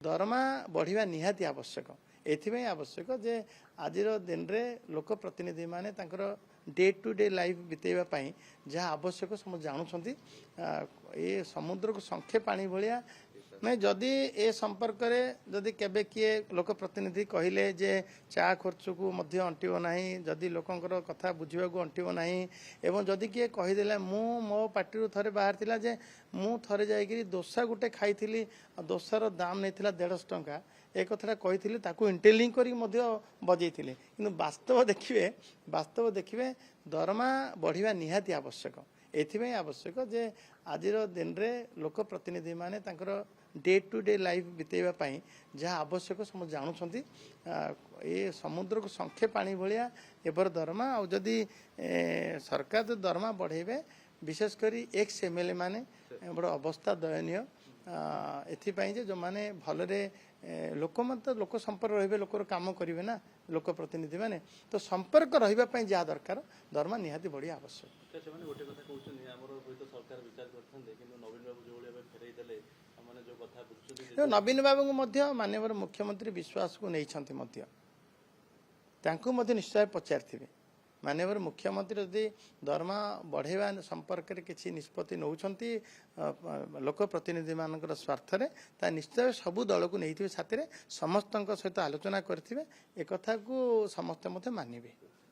दरमा बढ़िया निहाती आवश्यक एथि आवश्यक जे आज दिन में लोक प्रतिनिधि माने डे टू डे लाइफ बितेवाई जहाँ आवश्यक समझ जानुंट ये समुद्र को संखे पानी भाया मैं जदि ए संपर्क में जदि केबे किए लोक प्रतिनिधि कहले जे चा खर्च को मध्य अंटिब ना जदि लोकंर कथा बुझा अंटिब ना एवं जदि किए कहीदेला मो पार्टी थे बाहर थिला जे मु थे जाकि दोसा गोटे खाई दोसार दाम नहीं 150 टंका एक कथा कही इंटेलिंग कर बजे कि वास्तव देखिए दरमा बढ़िया निहाती आवश्यक एथि आवश्यक जे आज दिन में लोक प्रतिनिधि माने डे टू डे लाइफ बितेवाई जहाँ आवश्यक समझ जानुंट ये समुद्र को संखे पानी भाया एबर दरमा आदि सरकार जो दरमा बढ़ेबे विशेषकर एक्स एमएलए माने बड़ अवस्था दयनीय एथिपाई जो माने भलरे लोक मत लोक संपर्क रहिबे लोकर काम करिवे ना लोक प्रतिनिधि माने तो संपर्क रहिबा पई जा दरकार दरमा निहाती बढ़िया आवश्यक से माने गोटे कथा कहउछन हमर होय तो सरकार विचार करथन किंतु नवीन बाबू जो बळे फेरै देले माने जो कथा बुझुछन नवीन बाबू को मध्य माननीय मुख्यमंत्री विश्वास को नहीं छंती मध्य तांको मध्य निश्चय पचारथिबे माननीय मुख्यमंत्री यदि दरमा बढ़ेवा संपर्क में किसी निष्पत्ति नौकरी लोक प्रतिनिधि मान स्वार्थ ता निश्चय सबू दल को नहीं साथी समस्त सहित आलोचना करेंगे एक को समस्ते मानवे।